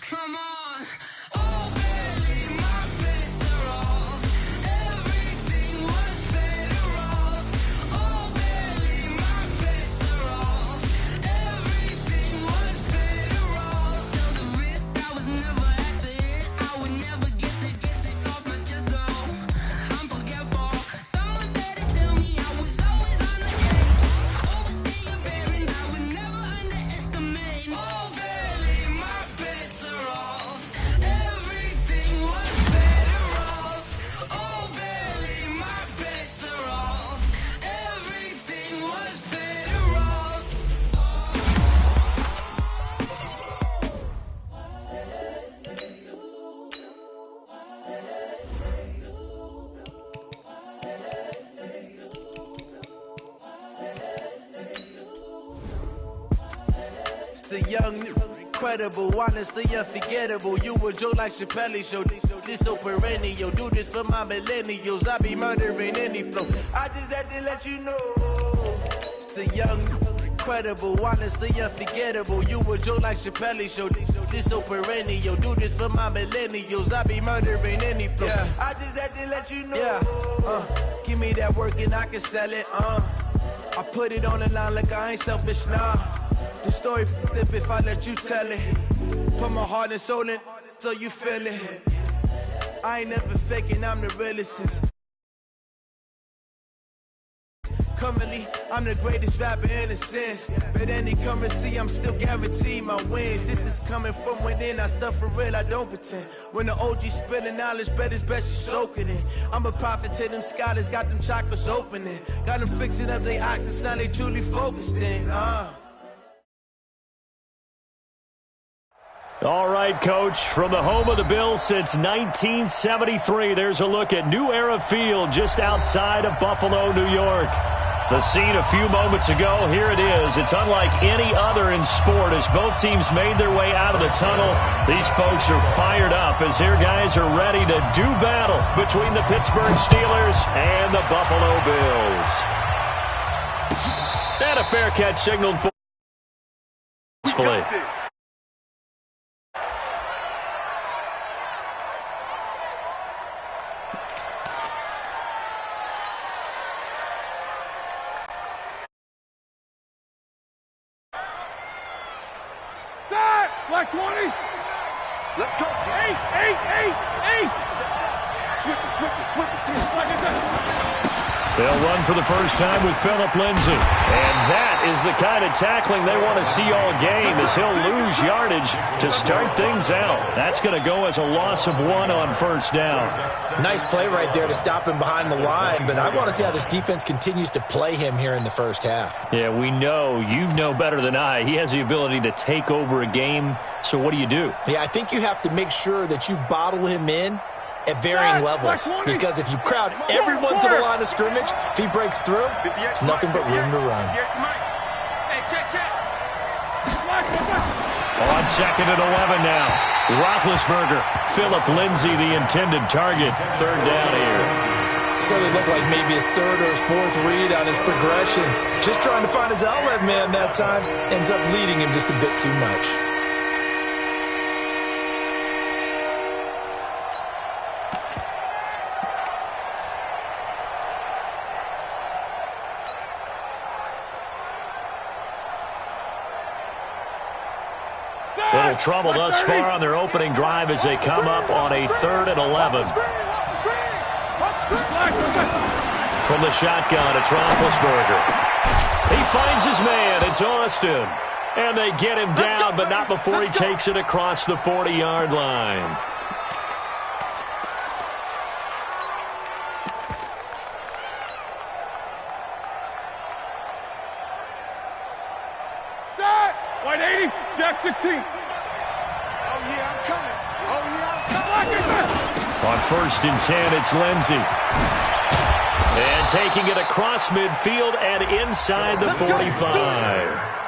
Come on. Oh, barely, my bets are off. Everything was better off. Oh, barely, my bets are off. Everything was better off. Till the risk, I was never at the end. I would never get this off my chest, though. I'm forgetful. Someone better tell me I was always on the game. Overstay your bearings, I would never underestimate. Oh, barely, my bets are off. Everything was better off. Oh, barely, my bets are off. Everything was better off. It's the young, incredible, honestly unforgettable. You a Joe like Chappelle show. This so perennial. Do this for my millennials. I be murdering any flow. I just had to let you know. It's the young, incredible, honestly unforgettable. You a Joe like Chappelle show. This so perennial. Do this for my millennials. I be murdering any flow. Yeah. I just had to let you know. Yeah. Give me that work and I can sell it. I put it on the line like I ain't selfish, nah. The story flip if I let you tell it. Put my heart and soul in so you feel it. I ain't never faking, I'm the realest since. Currently, I'm the greatest rapper in a sense. But any currency, I'm still guaranteed my wins. This is coming from within, I stuff for real, I don't pretend. When the OG spilling knowledge, bet it's best you soak it in. I'm a prophet to them scholars, got them chakras opening. Got them fixing up they octaves, now they truly focused in. All right, Coach, from the home of the Bills since 1973, there's a look at New Era Field just outside of Buffalo, New York. The scene a few moments ago, here it is. It's unlike any other in sport as both teams made their way out of the tunnel. These folks are fired up as their guys are ready to do battle between the Pittsburgh Steelers and the Buffalo Bills. And a fair catch signaled for. Black 20. Let's go. 8. Switch it. They'll run for the first time with Phillip Lindsay. And that is the kind of tackling they want to see all game as he'll lose yardage to start things out. That's going to go as a loss of 1 on first down. Nice play right there to stop him behind the line, but I want to see how this defense continues to play him here in the first half. Yeah, we know. You know better than I. He has the ability to take over a game, so what do you do? Yeah, I think you have to make sure that you bottle him in at varying levels, because if you crowd everyone to the line of scrimmage, if he breaks through, there's nothing but room to run. On 2nd and 11 now. Roethlisberger, Phillip Lindsay the intended target. 3rd down here. So they look like maybe his 3rd or his 4th read on his progression. Just trying to find his outlet man that time. Ends up leading him just a bit too much. Little trouble thus far on their opening drive as they come up on a 3rd and 11. From the shotgun, it's Roethlisberger. He finds his man. It's Austin. And they get him down, but not before he takes it across the 40-yard line. White 80, Jack 16. On 1st and 10, it's Lindsay. And taking it across midfield and inside the 45.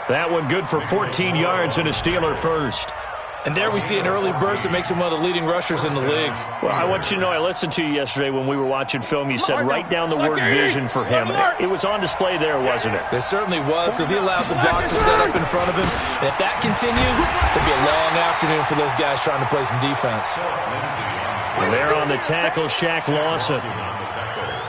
That one good for 14 yards and a Steeler first. And there we see an early burst that makes him one of the leading rushers in the league. Well, I want you to know, I listened to you yesterday when we were watching film. You said write down the word vision for him. It was on display there, wasn't it? It certainly was, because he allows the blocks to set up in front of him. And if that continues, it'll be a long afternoon for those guys trying to play some defense. And there on the tackle, Shaq Lawson.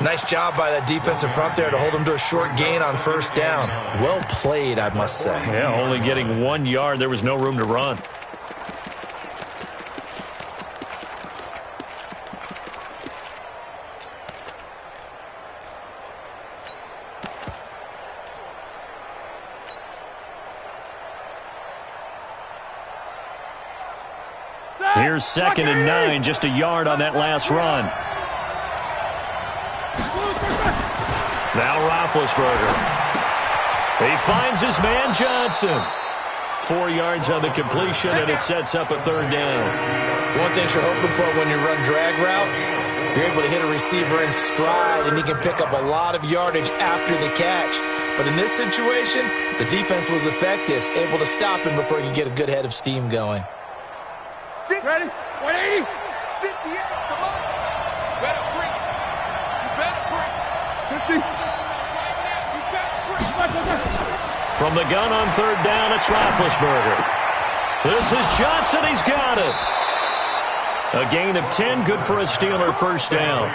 Nice job by that defensive front there to hold him to a short gain on first down. Well played, I must say. Yeah, only getting 1 yard. There was no room to run. Here's 2nd and 9, just a yard on that last run. Now Roethlisberger. He finds his man Johnson. 4 yards on the completion, and it sets up a 3rd down. One thing you're hoping for when you run drag routes, you're able to hit a receiver in stride, and he can pick up a lot of yardage after the catch. But in this situation, the defense was effective, able to stop him before he could get a good head of steam going. Ready? 180. 58. Come on. Better break. You better break. 50. From the gun on 3rd down, it's Roethlisberger. This is Johnson. He's got it. A gain of 10, good for a Steeler 1st down.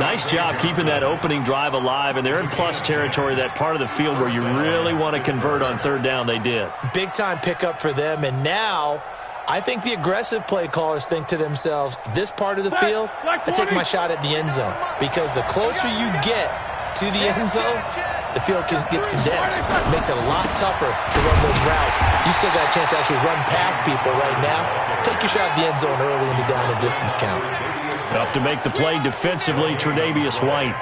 Nice job keeping that opening drive alive, and they're in plus territory, that part of the field where you really want to convert on 3rd down. They did. Big-time pickup for them, and now I think the aggressive play callers think to themselves, this part of the field, I take my shot at the end zone. Because the closer you get to the end zone, the field gets condensed. It makes it a lot tougher to run those routes. You still got a chance to actually run past people right now. Take your shot at the end zone early in the down and distance count. Up to make the play defensively, Tre'Davious White.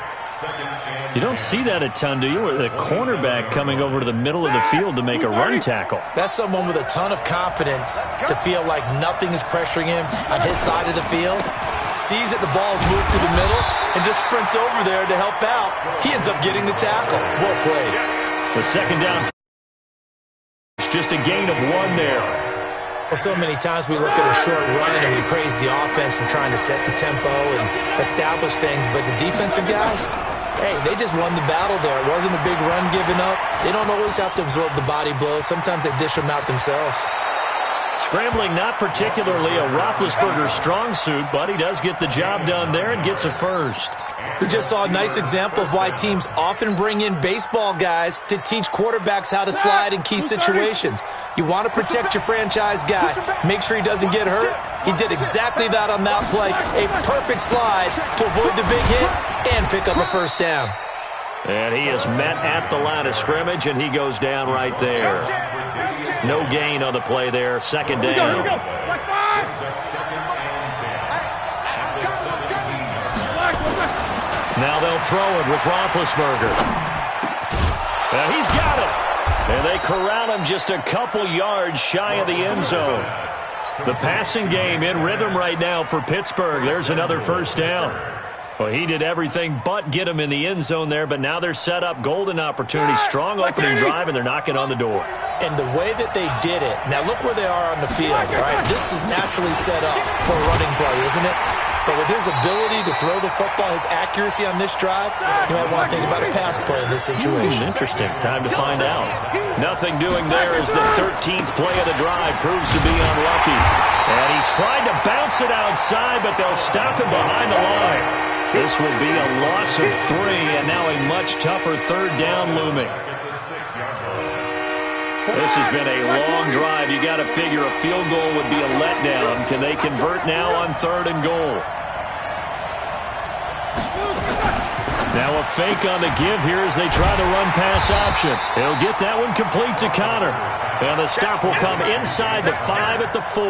You don't see that a ton, do you? The cornerback coming over to the middle of the field to make a run tackle. That's someone with a ton of confidence to feel like nothing is pressuring him on his side of the field. Sees that the ball's moved to the middle and just sprints over there to help out. He ends up getting the tackle. Well played. The 2nd down. It's just a gain of 1 there. Well, so many times we look at a short run and we praise the offense for trying to set the tempo and establish things, but the defensive guys, hey, they just won the battle there. It wasn't a big run given up. They don't always have to absorb the body blows. Sometimes they dish them out themselves. Scrambling, not particularly a Roethlisberger strong suit, but he does get the job done there and gets a 1st. We just saw a nice example of why teams often bring in baseball guys to teach quarterbacks how to slide in key situations. You want to protect your franchise guy. Make sure he doesn't get hurt. He did exactly that on that play. A perfect slide to avoid the big hit and pick up a 1st down. And he is met at the line of scrimmage, and he goes down right there. No gain on the play there. 2nd down. Now they'll throw it with Roethlisberger. And he's got it. And they corral him just a couple yards shy of the end zone. The passing game in rhythm right now for Pittsburgh. There's another 1st down. Well, he did everything but get him in the end zone there, but now they're set up. Golden opportunity, strong opening drive, and they're knocking on the door. And the way that they did it, now look where they are on the field, right? This is naturally set up for a running play, isn't it? But with his ability to throw the football, his accuracy on this drive, you might want to think about a pass play in this situation. Interesting. Time to find out. Nothing doing there as the 13th play of the drive proves to be unlucky. And he tried to bounce it outside, but they'll stop him behind the line. This will be a loss of 3, and now a much tougher 3rd down looming. This has been a long drive. You got to figure a field goal would be a letdown. Can they convert now on 3rd and goal? Now a fake on the give here as they try the run-pass option. He'll get that one complete to Connor. And the stop will come inside the 5 at the 4.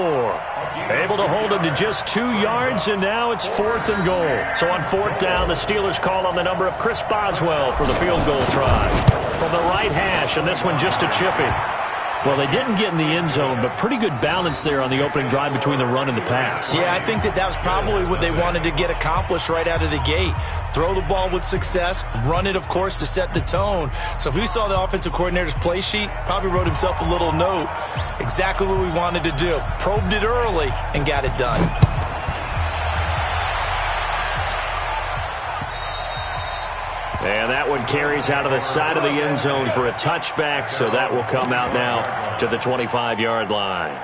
Able to hold him to just 2 yards, and now it's 4th and goal. So on 4th down, the Steelers call on the number of Chris Boswell for the field goal try. From the right hash, and this one just a chippy. Well, they didn't get in the end zone, but pretty good balance there on the opening drive between the run and the pass. Yeah, I think that was probably what they wanted to get accomplished right out of the gate. Throw the ball with success, run it, of course, to set the tone. So if we saw the offensive coordinator's play sheet, probably wrote himself a little note. Exactly what we wanted to do. Probed it early and got it done. And that one carries out of the side of the end zone for a touchback, so that will come out now to the 25-yard line.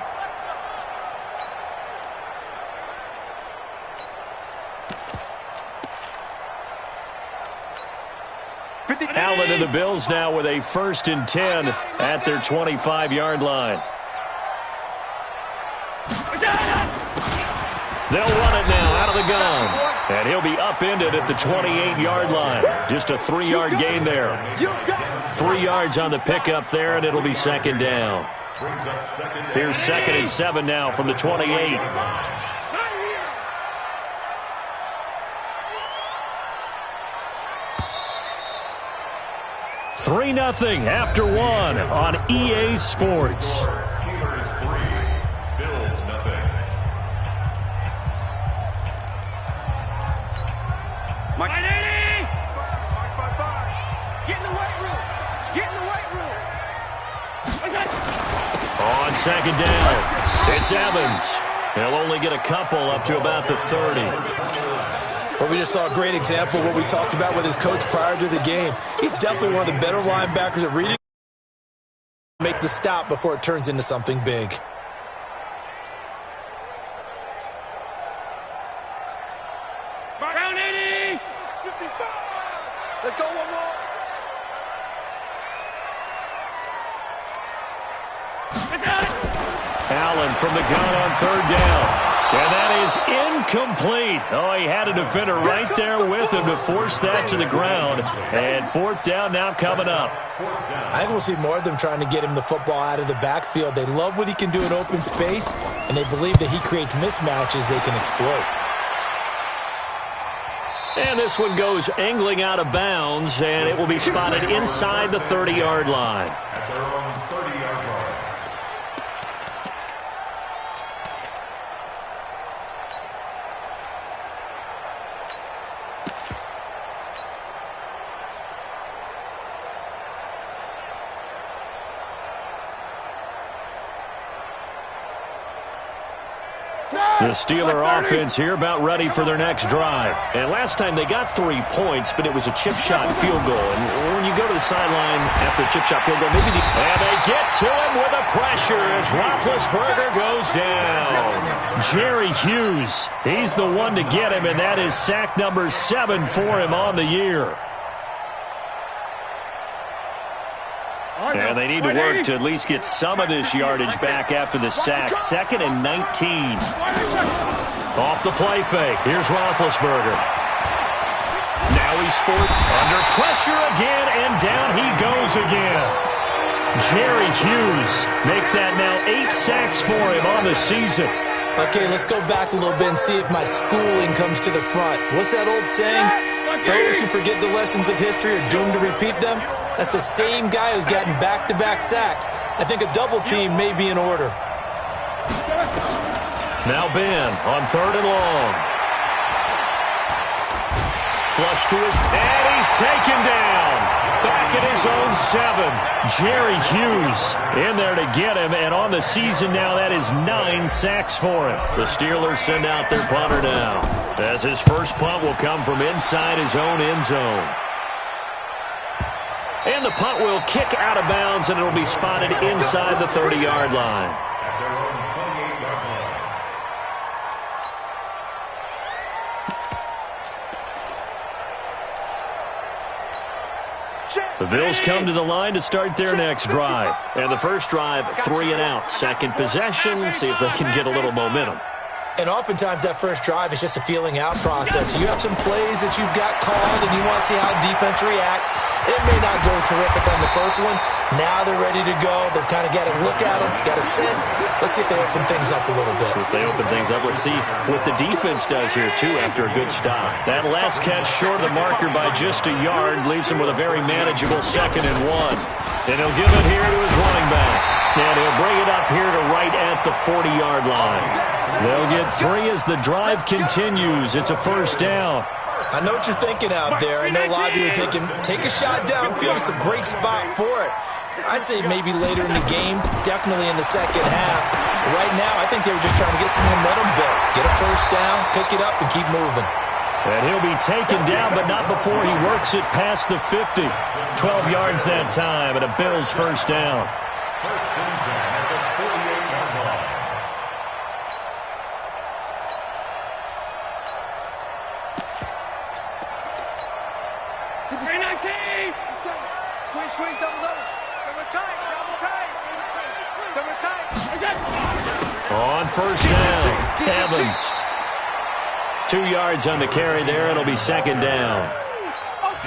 Allen and the Bills now with a 1st and 10 at their 25-yard line. They'll run it now out of the gun. And he'll be upended at the 28-yard line. Just a 3-yard gain there. 3 yards on the pickup there, and it'll be 2nd down. Here's 2nd and 7 now from the 28. 3-0 after 1 on EA Sports. On 2nd down, it's Evans. He'll only get a couple up to about the 30. Well, we just saw a great example of what we talked about with his coach prior to the game. He's definitely one of the better linebackers at reading. Make the stop before it turns into something big. Round 80! 55! Let's go one more! Allen from the gun on 3rd down. And that is incomplete. Oh, he had a defender right there with him to force that to the ground. And 4th down now coming up. I think we'll see more of them trying to get him the football out of the backfield. They love what he can do in open space, and they believe that he creates mismatches they can exploit. And this one goes angling out of bounds, and it will be spotted inside the 30-yard line. The Steeler offense here about ready for their next drive. And last time they got 3 points, but it was a chip shot field goal. And when you go to the sideline after a chip shot field goal, maybe and they get to him with a pressure as Roethlisberger goes down. Jerry Hughes, he's the one to get him, and that is sack number 7 for him on the year. And they need to work to at least get some of this yardage back after the sack. 2nd and 19. Off the play fake. Here's Roethlisberger. Now he's under pressure again, and down he goes again. Jerry Hughes make that now 8 sacks for him on the season. Okay, let's go back a little bit and see if my schooling comes to the front. What's that old saying? Those who forget the lessons of history are doomed to repeat them. That's the same guy who's gotten back-to-back sacks. I think a double team may be in order. Now Ben on 3rd and long. Flush to his, and he's taken down. Back at his own 7. Jerry Hughes in there to get him, and on the season now, that is 9 sacks for him. The Steelers send out their punter now, as his first punt will come from inside his own end zone. And the punt will kick out of bounds, and it will be spotted inside the 30-yard line. The Bills come to the line to start their next drive. And the first drive, 3 and out. Second possession, see if they can get a little momentum. And oftentimes that first drive is just a feeling out process. You have some plays that you've got called and you want to see how defense reacts. It may not go terrific on the first one. Now they're ready to go. They've kind of got a look at them, got a sense. Let's see if they open things up a little bit. See if they open things up. Let's see what the defense does here, too, after a good stop. That last catch short of the marker by just a yard leaves him with a very manageable 2nd and 1. And he'll give it here to his running back. And he'll bring it up here to right at the 40-yard line. They'll get 3 as the drive continues. It's a first down. I know what you're thinking out there. I know a lot of you are thinking, take a shot downfield. It's a great spot for it. I'd say maybe later in the game, definitely in the second half. Right now, I think they were just trying to get some momentum built. Get a first down, pick it up, and keep moving. And he'll be taken down, but not before he works it past the 50. 12 yards that time, and a Bills first down. Squeeze, double. On first down, Evans. 2 yards on the carry there. It'll be second down.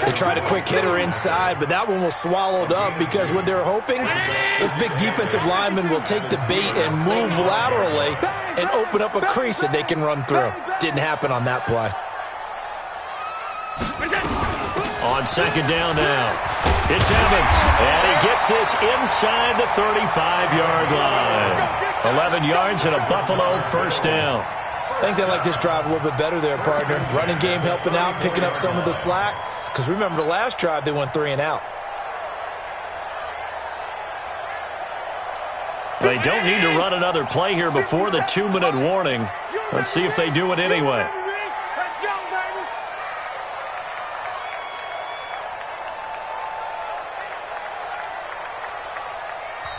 They tried a quick hitter inside, but that one was swallowed up because what they're hoping, those big defensive linemen will take the bait and move laterally and open up a crease that they can run through. Didn't happen on that play. On second down now, it's Evans, and he gets this inside the 35-yard line. 11 yards and a Buffalo first down. I think they like this drive a little bit better there, partner. Running game helping out, picking up some of the slack. Because remember, the last drive, they went 3 and out. They don't need to run another play here before the 2-minute warning. Let's see if they do it anyway.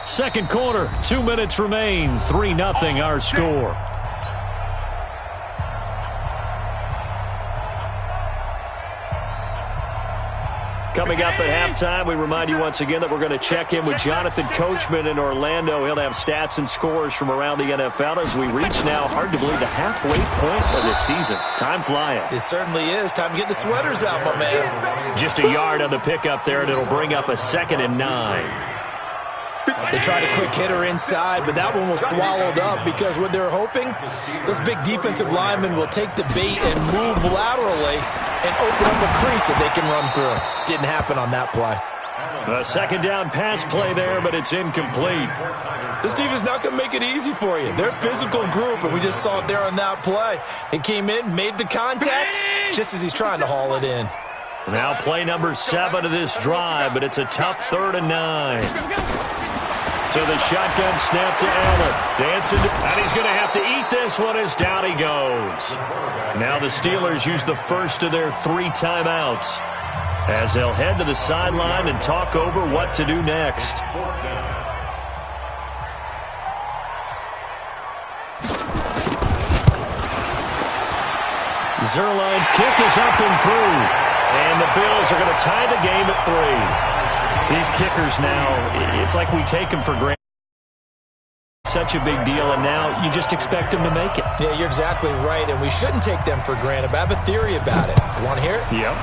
Second quarter, 2 minutes remain. 3-0 our score. Coming up at halftime, we remind you once again that we're going to check in with Jonathan Coachman in Orlando. He'll have stats and scores from around the NFL as we reach now, hard to believe, the halfway point of the season. Time flying. It certainly is. Time to get the sweaters out, my man. Just a yard on the pickup there, and it'll bring up a 2nd and 9. They tried a quick hitter inside, but that one was swallowed up because what they're hoping, those big defensive linemen will take the bait and move laterally and open up a crease that they can run through. Didn't happen on that play. A second down pass play there, but it's incomplete. This defense is not going to make it easy for you. They're a physical group, and we just saw it there on that play. He came in, made the contact, just as he's trying to haul it in. Now play number 7 of this drive, but it's a tough 3rd and 9. So the shotgun snap to Allen. Dancing, and he's going to have to eat this one as down he goes. Now the Steelers use the first of their 3 timeouts as they'll head to the sideline and talk over what to do next. Zerline's kick is up and through, and the Bills are going to tie the game at 3. These kickers now, it's like we take them for granted. Such a big deal, and now you just expect them to make it. Yeah, you're exactly right, and we shouldn't take them for granted, but I have a theory about it. You want to hear it? Yep.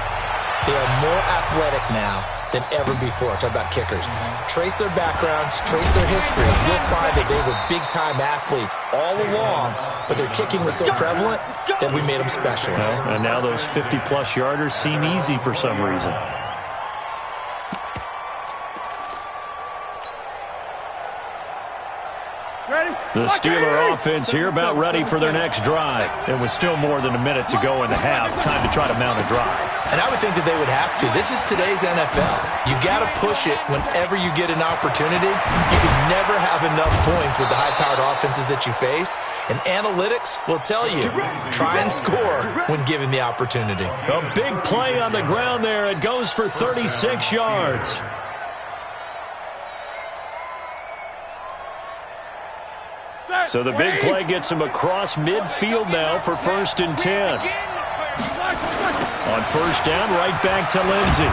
They are more athletic now than ever before. Talk about kickers. Trace their backgrounds, trace their history. You'll find that they were big-time athletes all along, but their kicking was so prevalent that we made them specialists. Well, and now those 50-plus yarders seem easy for some reason. The Steeler offense here about ready for their next drive. And with still more than a minute to go in the half, time to try to mount a drive. And I would think that they would have to. This is today's NFL. You've got to push it whenever you get an opportunity. You can never have enough points with the high-powered offenses that you face. And analytics will tell you, try and score when given the opportunity. A big play on the ground there. It goes for 36 yards. So the big play gets him across midfield now for 1st and 10. On first down, right back to Lindsey.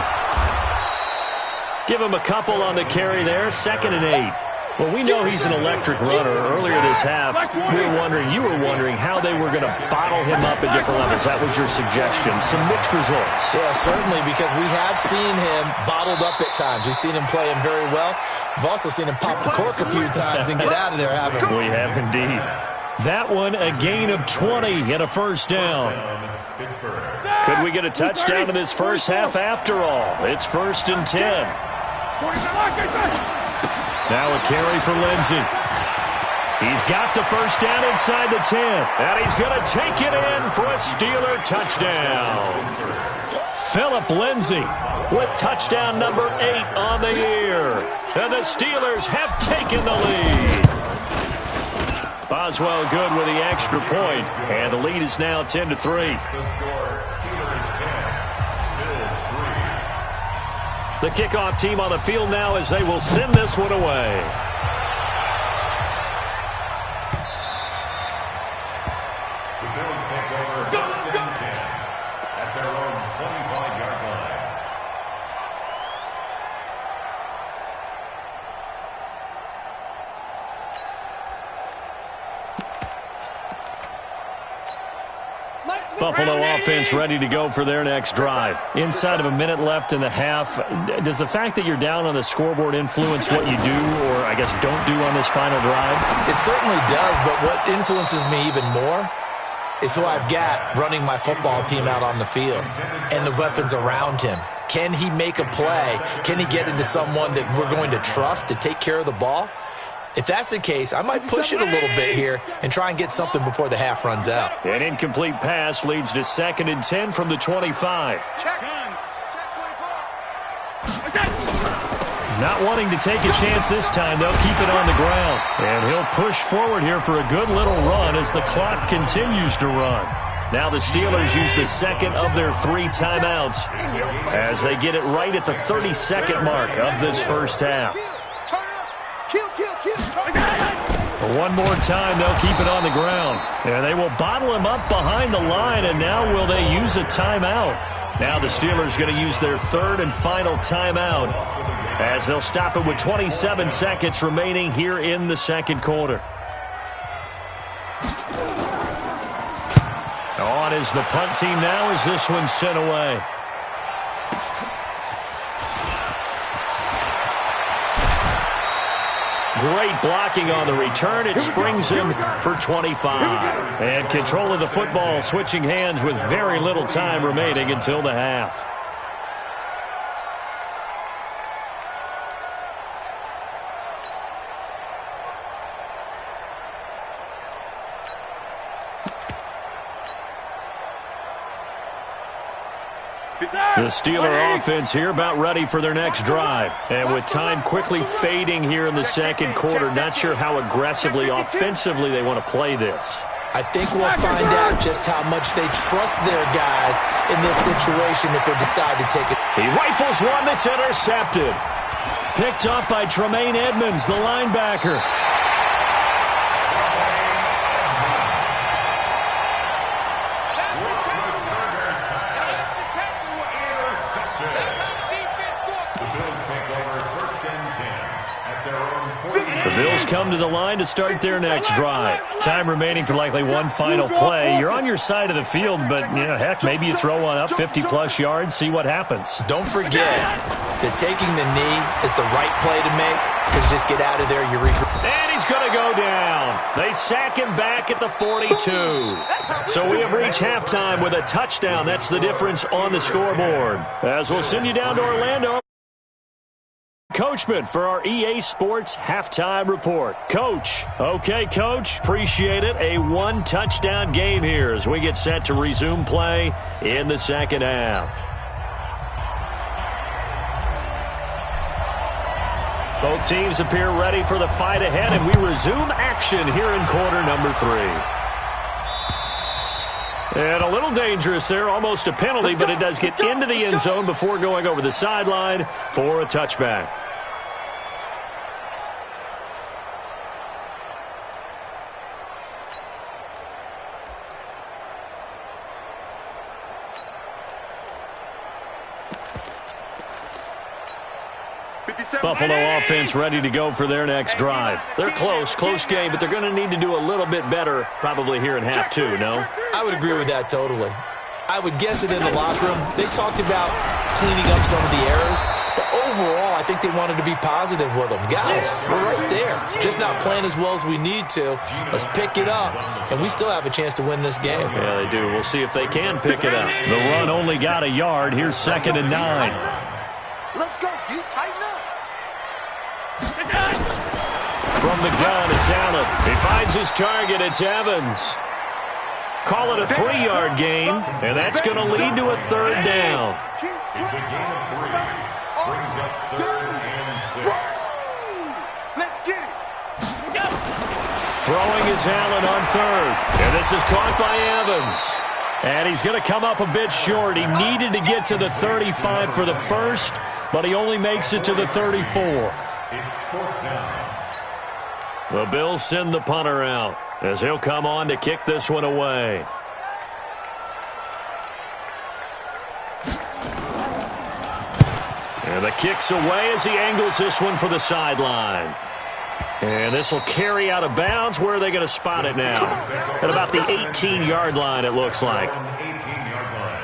Give him a couple on the carry there, 2nd and 8. Well, we know he's an electric runner. Earlier this half, you were wondering how they were going to bottle him up at different levels. That was your suggestion. Some mixed results. Yeah, certainly, because we have seen him bottled up at times. We've seen him play him very well. We've also seen him pop the cork a few times and get out of there, haven't we? We have indeed. That one, a gain of 20 and a first down. Could we get a touchdown in this first half after all? It's 1st and 10. Now a carry for Lindsey. He's got the first down inside the 10. And he's going to take it in for a Steeler touchdown. Philip Lindsey with touchdown number 8 on the year. And the Steelers have taken the lead. Boswell good with the extra point. And the lead is now 10-3. The kickoff team on the field now as they will send this one away. The Bills take over 1st and 10 at their own 25-yard line. Buffalo offense ready to go for their next drive. Inside of a minute left in the half, does the fact that you're down on the scoreboard influence what you do or, I guess, don't do on this final drive? It certainly does, but what influences me even more is who I've got running my football team out on the field and the weapons around him. Can he make a play? Can he get into someone that we're going to trust to take care of the ball? If that's the case, I might push it a little bit here and try and get something before the half runs out. An incomplete pass leads to 2nd and 10 from the 25. Not wanting to take a chance this time, they'll keep it on the ground. And he'll push forward here for a good little run as the clock continues to run. Now the Steelers use the second of their 3 timeouts as they get it right at the 32nd mark of this first half. One more time, they'll keep it on the ground. And they will bottle him up behind the line, and now will they use a timeout? Now the Steelers going to use their 3rd and final timeout as they'll stop it with 27 seconds remaining here in the second quarter. On is the punt team now as this one's sent away. Great blocking on the return. It springs him for 25. And control of the football switching hands with very little time remaining until the half. The Steeler offense here about ready for their next drive. And with time quickly fading here in the second quarter, not sure how aggressively, offensively they want to play this. I think we'll find out just how much they trust their guys in this situation if they decide to take it. He rifles one that's intercepted. Picked up by Tremaine Edmonds, the linebacker. The Bills come to the line to start their next drive. Time remaining for likely one final play. You're on your side of the field, but, heck, maybe you throw one up 50-plus yards, see what happens. Don't forget that taking the knee is the right play to make because just get out of there. You regret. And he's going to go down. They sack him back at the 42. So we have reached halftime with a touchdown. That's the difference on the scoreboard. As we'll send you down to Orlando. Coachman for our EA Sports Halftime Report. Coach. Okay, Coach. Appreciate it. A 1-touchdown game here as we get set to resume play in the second half. Both teams appear ready for the fight ahead, and we resume action here in quarter number 3. And a little dangerous there, almost a penalty, but it does get into the end zone before going over the sideline for a touchback. Buffalo offense ready to go for their next drive. They're close game, but they're going to need to do a little bit better probably here in half 2, no? I would agree with that totally. I would guess it in the locker room. They talked about cleaning up some of the errors, but overall, I think they wanted to be positive with them. Guys, we're right there. Just not playing as well as we need to. Let's pick it up, and we still have a chance to win this game. Yeah, they do. We'll see if they can pick it up. The run only got a yard. Here's 2nd and 9. Let's go, dude. Tighten up. From the gun, it's Allen. He finds his target. It's Evans. Call it a 3-yard gain, and that's going to lead to a third down. It's a gain of 3. Brings up 3rd and 6. Let's get it. Throwing is Allen on 3rd. And this is caught by Evans. And he's going to come up a bit short. He needed to get to the 35 for the first, but he only makes it to the 34. It's 4th down. The Bills send the punter out as he'll come on to kick this one away. And the kick's away as he angles this one for the sideline. And this will carry out of bounds. Where are they going to spot it now? At about the 18-yard line, it looks like. 18-yard line.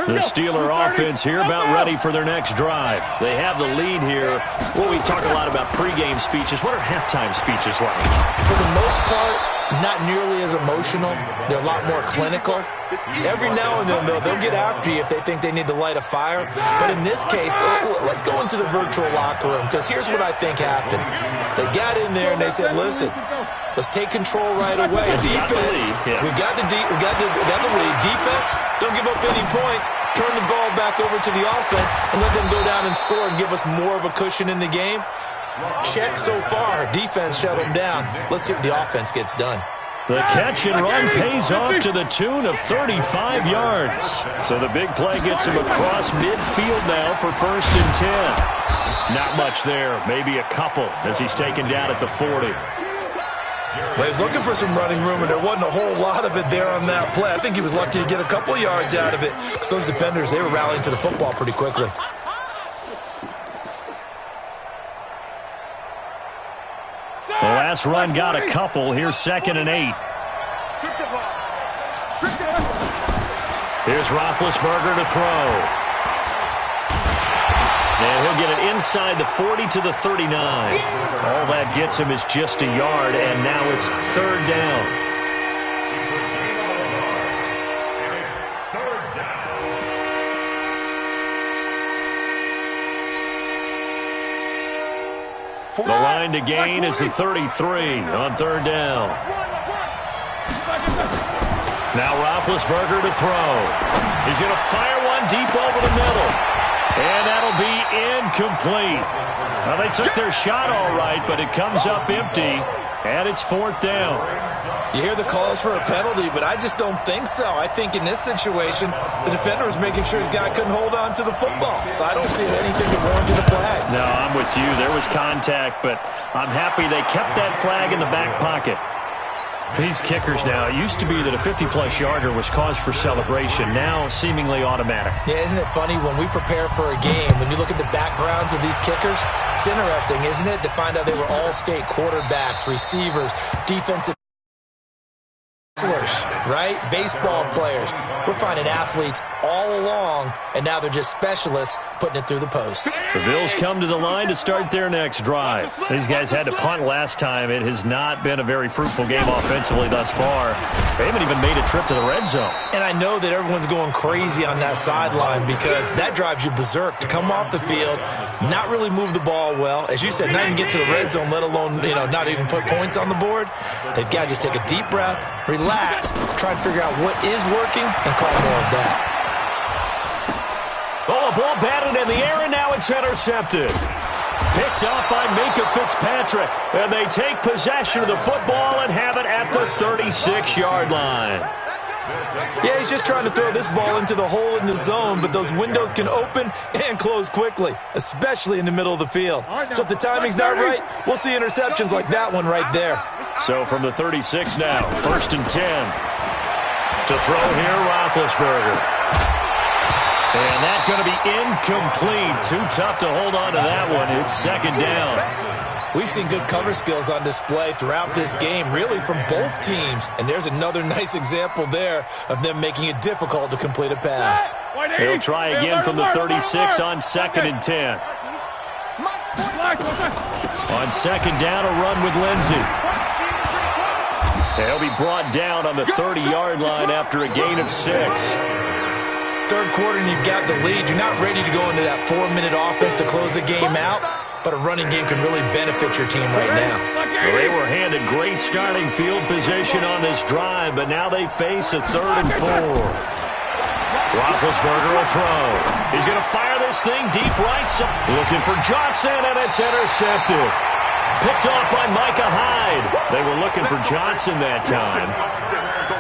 The Steeler offense here about ready for their next drive. They have the lead here. Well, we talk a lot about pregame speeches. What are halftime speeches like? For the most part, not nearly as emotional. They're a lot more clinical. Every now and then, they'll get after you if they think they need to light a fire. But in this case, let's go into the virtual locker room, because here's what I think happened. They got in there and they said, listen, let's take control right away. Defense, we got the lead. Defense, don't give up any points. Turn the ball back over to the offense and let them go down and score and give us more of a cushion in the game. Check so far. Defense shut them down. Let's see what the offense gets done. The catch and run pays off to the tune of 35 yards. So the big play gets him across midfield now for 1st and 10. Not much there, maybe a couple as he's taken down at the 40. Well, he was looking for some running room, and there wasn't a whole lot of it there on that play. I think he was lucky to get a couple yards out of it, because those defenders, they were rallying to the football pretty quickly. The last run got a couple. Here's 2nd and 8. Here's Roethlisberger to throw. And he'll get it inside the 40 to the 39. All that gets him is just a yard, and now it's 3rd down. The line to gain is the 33 on 3rd down. Now Roethlisberger to throw. He's going to fire one deep over the middle. And that'll be incomplete. Well, they took their shot all right, but it comes up empty, and it's 4th down. You hear the calls for a penalty, but I just don't think so. I think in this situation, the defender was making sure his guy couldn't hold on to the football. So I don't see anything that warranted a flag. No, I'm with you. There was contact, but I'm happy they kept that flag in the back pocket. These kickers now, it used to be that a 50-plus yarder was cause for celebration. Now, seemingly automatic. Yeah, isn't it funny when we prepare for a game, when you look at the backgrounds of these kickers, it's interesting, isn't it, to find out they were all-state quarterbacks, receivers, defensive wrestlers, right? Baseball players. We're finding athletes all along, and now they're just specialists putting it through the posts. The Bills come to the line to start their next drive. These guys had to punt last time. It has not been a very fruitful game offensively thus far. They haven't even made a trip to the red zone. And I know that everyone's going crazy on that sideline because that drives you berserk to come off the field, not really move the ball well. As you said, not even get to the red zone, let alone, not even put points on the board. They've got to just take a deep breath, relax, try and figure out what is working, and call more of that. Oh, a ball batted in the air, and now it's intercepted. Picked up by Minka Fitzpatrick, and they take possession of the football and have it at the 36-yard line. Yeah, he's just trying to throw this ball into the hole in the zone, but those windows can open and close quickly, especially in the middle of the field. So if the timing's not right, we'll see interceptions like that one right there. So from the 36 now, 1st and 10. To throw here, Roethlisberger. And that's going to be incomplete. Too tough to hold on to that one. It's 2nd down. We've seen good cover skills on display throughout this game, really from both teams. And there's another nice example there of them making it difficult to complete a pass. He'll try again from the 36 on 2nd and 10. On 2nd down, a run with Lindsey. And he'll be brought down on the 30-yard line after a gain of 6. Third quarter and you've got the lead. You're not ready to go into that 4-minute offense to close the game out, but a running game can really benefit your team right now. Well, they were handed great starting field position on this drive, but now they face a 3rd and 4. Roethlisberger will throw. He's going to fire this thing deep right side. Looking for Johnson, and it's intercepted. Picked off by Micah Hyde. They were looking for Johnson that time.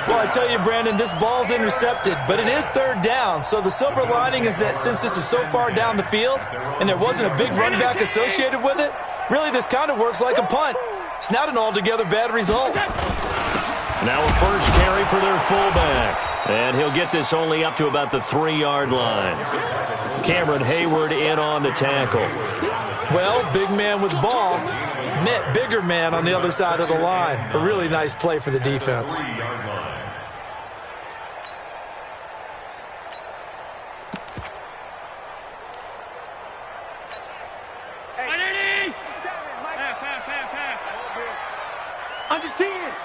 Well, I tell you, Brandon, this ball's intercepted, but it is 3rd down. So the silver lining is that since this is so far down the field and there wasn't a big run back associated with it, really this kind of works like a punt. It's not an altogether bad result. Now a first carry for their fullback. And he'll get this only up to about the 3-yard line. Cameron Hayward in on the tackle. Well, big man with ball met bigger man on the other side of the line. A really nice play for the defense.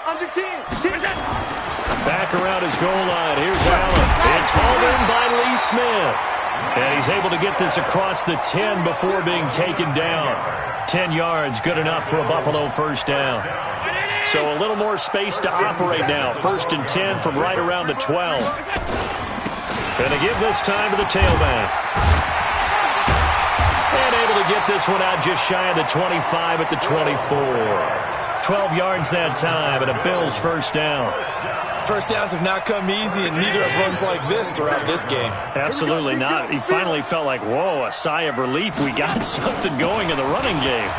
Under 10. Back around his goal line. Here's Allen. It's hauled in by Lee Smith. And he's able to get this across the 10 before being taken down. 10 yards, good enough for a Buffalo first down. So a little more space to operate now. 1st and 10 from right around the 12. And they give this time to the tailback. And able to get this one out just shy of the 25 at the 24. 12 yards that time, and a Bills first down. First downs have not come easy, and neither have runs like this throughout this game. Absolutely not. He finally felt like, whoa, a sigh of relief. We got something going in the running game.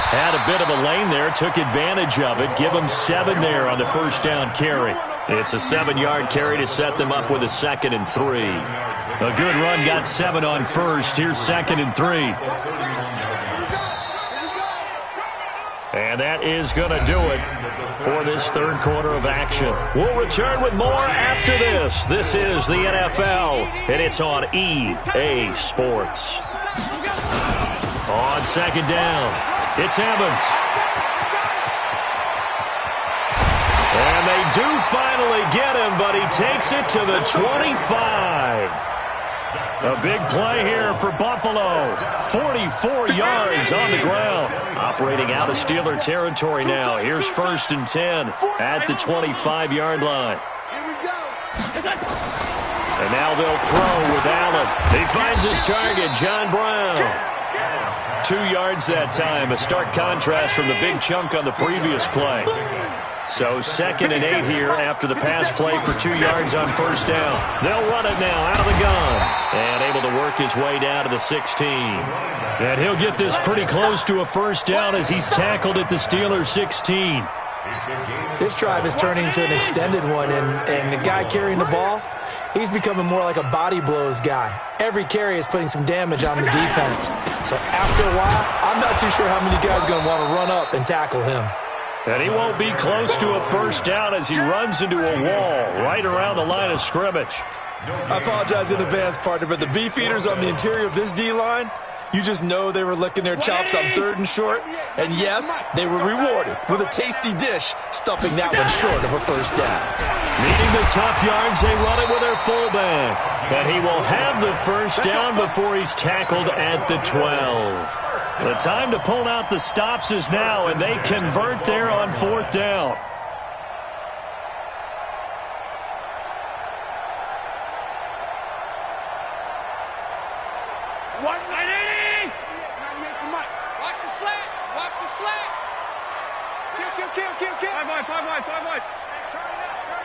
Had a bit of a lane there, took advantage of it. Give him 7 there on the first down carry. It's a 7-yard carry to set them up with a 2nd and 3. A good run got 7 on first. Here's 2nd and 3. And that is going to do it for this third quarter of action. We'll return with more after this. This is the NFL, and it's on EA Sports. On 2nd down, it's Evans. And they do finally get him, but he takes it to the 25. A big play here for Buffalo. 44 yards on the ground. Operating out of Steeler territory now. Here's 1st and 10 at the 25-yard line. And now they'll throw with Allen. He finds his target, John Brown. 2 yards that time. A stark contrast from the big chunk on the previous play. So 2nd and 8 here after the pass play for 2 yards on first down. They'll run it now out of the gun. And able to work his way down to the 16. And he'll get this pretty close to a first down as he's tackled at the Steelers' 16. This drive is turning into an extended one, and the guy carrying the ball, he's becoming more like a body blows guy. Every carry is putting some damage on the defense. So after a while, I'm not too sure how many guys are going to want to run up and tackle him. And he won't be close to a first down as he runs into a wall right around the line of scrimmage. I apologize in advance, partner, but the beefeaters on the interior of this D-line, you just know they were licking their chops on 3rd and short. And yes, they were rewarded with a tasty dish, stuffing that one short of a first down. Needing the tough yards, they run it with their fullback. And he will have the first down before he's tackled at the 12. The time to pull out the stops is now, and they convert there on 4th down.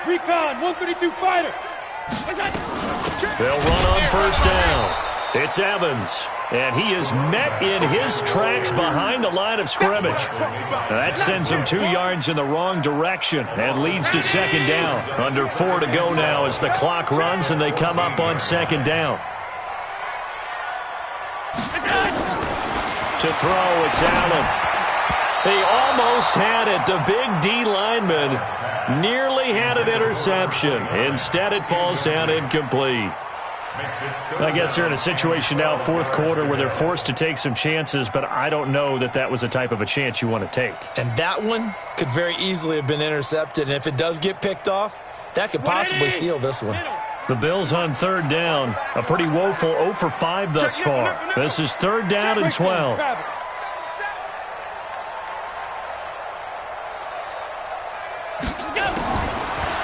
Recon, 132 fighter. They'll run on first down. It's Evans, and he is met in his tracks behind the line of scrimmage. That sends him 2 yards in the wrong direction and leads to 2nd down. Under 4 to go now as the clock runs and they come up on 2nd down. To throw, it's Allen. He almost had it. The big D lineman nearly had an interception. Instead, it falls down incomplete. I guess they're in a situation now, fourth quarter, where they're forced to take some chances, but I don't know that that was the type of a chance you want to take. And that one could very easily have been intercepted, and if it does get picked off, that could possibly seal this one. The Bills on third down. A pretty woeful 0 for 5 thus far. This is third down and 12.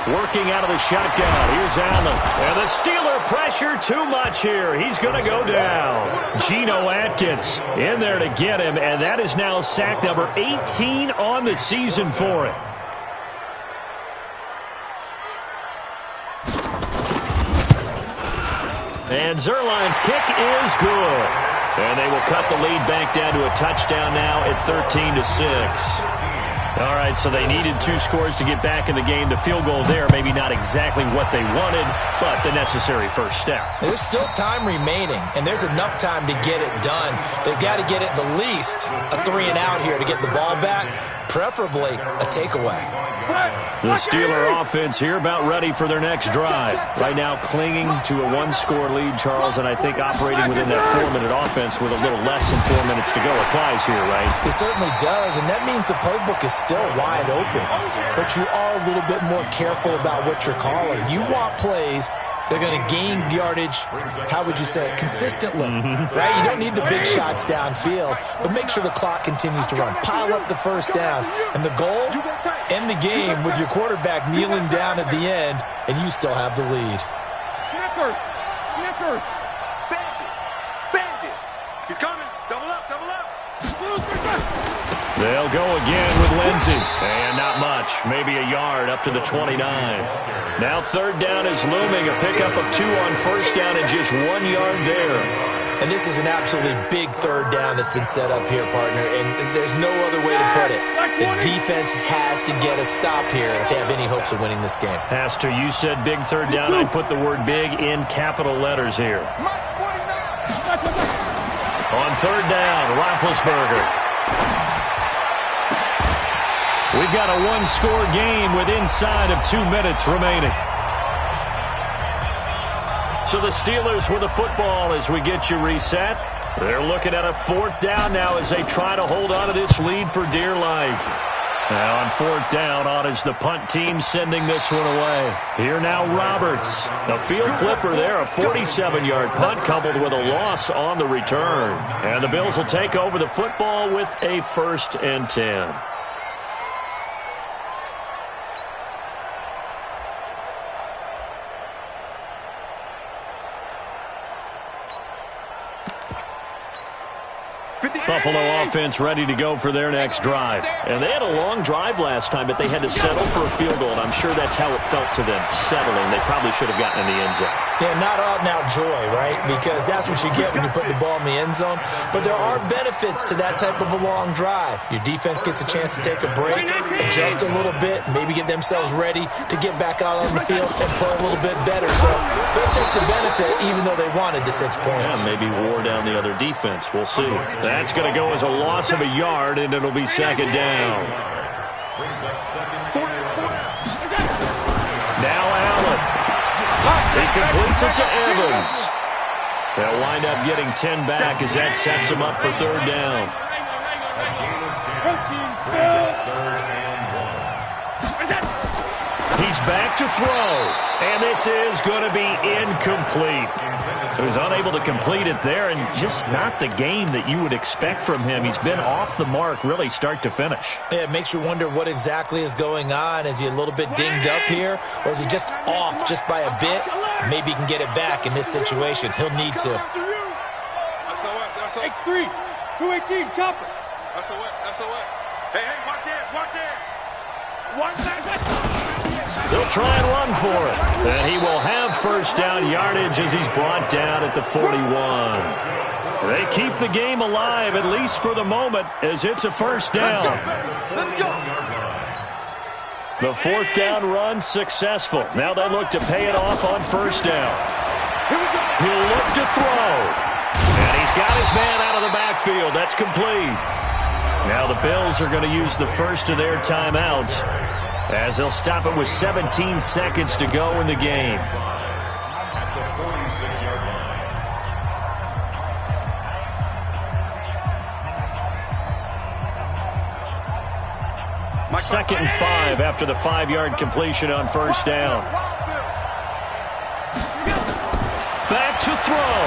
Working out of the shotgun. Here's Allen. And the Steeler pressure too much here. He's going to go down. Geno Atkins in there to get him, and that is now sack number 18 on the season for him. And Zerline's kick is good. And they will cut the lead back down to a touchdown now at 13-6. All right, so they needed 2 scores to get back in the game. The field goal there, maybe not exactly what they wanted, but the necessary first step. There's still time remaining, and there's enough time to get it done. They've got to get it the least a 3-and-out here to get the ball back, preferably a takeaway. The Steeler offense here about ready for their next drive. Right now clinging to a 1-score lead, Charles, and I think operating within that 4-minute offense with a little less than 4 minutes to go applies here, right? It certainly does, and that means the playbook is still wide open. But you are a little bit more careful about what you're calling. You want plays they're going to gain yardage, how would you say it, consistently, right? You don't need the big shots downfield, but make sure the clock continues to run. Pile up the first downs. And the goal, end the game with your quarterback kneeling down at the end, and you still have the lead. Bandit. He's coming. Double up. They'll go again with Lindsey. And not much. Maybe a yard up to the 29. Now third down is looming. A pickup of 2 on first down and just 1 yard there. And this is an absolutely big third down that's been set up here, partner. And there's no other way to put it. The defense has to get a stop here if they have any hopes of winning this game. Pastor, you said big third down. I'd put the word big in capital letters here. On third down, Roethlisberger. We've got a 1-score game with inside of 2 minutes remaining. So the Steelers with the football as we get you reset. They're looking at a 4th down now as they try to hold on to this lead for dear life. Now on 4th down, on is the punt team sending this one away. Here now Roberts. A field flipper there, a 47-yard punt coupled with a loss on the return. And the Bills will take over the football with a 1st and 10. Buffalo offense ready to go for their next drive. And they had a long drive last time, but they had to settle for a field goal, and I'm sure that's how it felt to them, settling. They probably should have gotten in the end zone. Yeah, not out-and-out joy, right? Because that's what you get when you put the ball in the end zone. But there are benefits to that type of a long drive. Your defense gets a chance to take a break, adjust a little bit, maybe get themselves ready to get back out on the field and play a little bit better. So they'll take the benefit even though they wanted the 6 points. Yeah, maybe wore down the other defense. We'll see. That's going to go as a loss of a yard, and it'll be 2nd down. Now Allen. He completes it to Evans. They'll wind up getting 10 back as that sets him up for 3rd down. He's back to throw, and this is going to be incomplete. So he's unable to complete it there, and just not the game that you would expect from him. He's been off the mark really start to finish. Yeah, it makes you wonder what exactly is going on. Is he a little bit dinged up here, or is he just off just by a bit? Maybe he can get it back in this situation. He'll need to. X3, 218, chopper. Hey, watch it. They'll try and run for it. And he will have 1st down yardage as he's brought down at the 41. They keep the game alive, at least for the moment, as it's a 1st down. Let's go. The 4th down run successful. Now they look to pay it off on 1st down. He'll look to throw. And he's got his man out of the backfield. That's complete. Now the Bills are going to use the first of their timeouts as they'll stop it with 17 seconds to go in the game. 26-yard line. Second and 5 after the 5-yard completion on first down. Back to throw.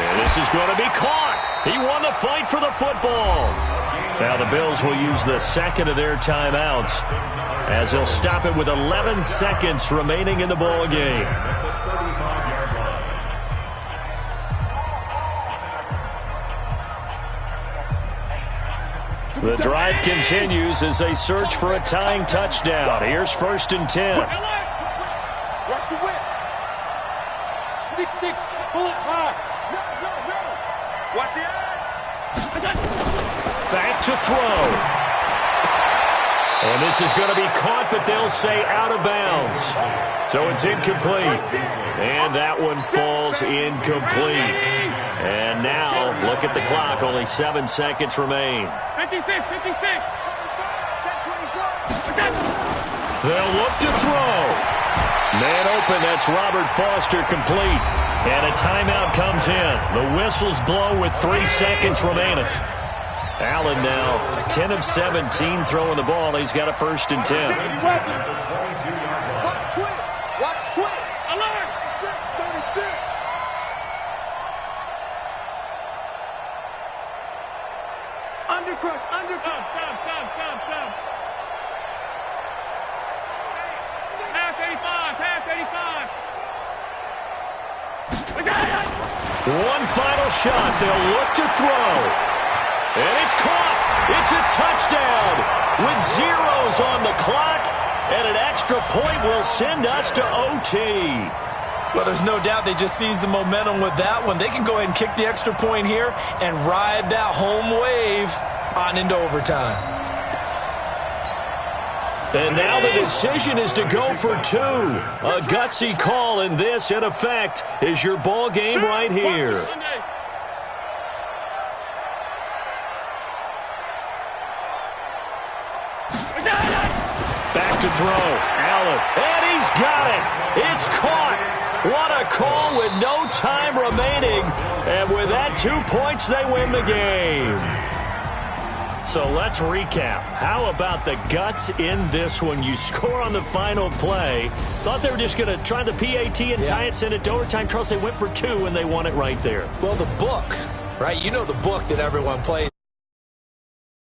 And this is going to be caught. He won the fight for the football. Now the Bills will use the second of their timeouts as they'll stop it with 11 seconds remaining in the ball game. The drive continues as they search for a tying touchdown. Here's 1st and 10. Watch the whip. 6-6. Pull it high. No. Watch the eye. Back to throw. And this is going to be caught, but they'll say out of bounds. So it's incomplete. And that one falls incomplete. And now, look at the clock. Only 7 seconds remain. 56. They'll look to throw. Man open, that's Robert Foster complete. And a timeout comes in. The whistles blow with 3 seconds remaining. Allen now 10 of 17 throwing the ball. He's got a 1st and 10. Watch twins. Alert. 36. Undercrush. Stop. Pass 85. One final shot. They'll look to throw. And it's caught. It's a touchdown with zeros on the clock. And an extra point will send us to OT. Well, there's no doubt they just seized the momentum with that one. They can go ahead and kick the extra point here and ride that home wave on into overtime. And now the decision is to go for 2. A gutsy call, and this, in effect, is your ball game right here. Back to throw. Allen. And he's got it. It's caught. What a call with no time remaining. And with that 2 points, they win the game. So let's recap. How about the guts in this one? You score on the final play. Thought they were just going to try the PAT and tie it, send it to overtime. Charles, they went for 2, and they won it right there. Well, the book, right? You know the book that everyone plays.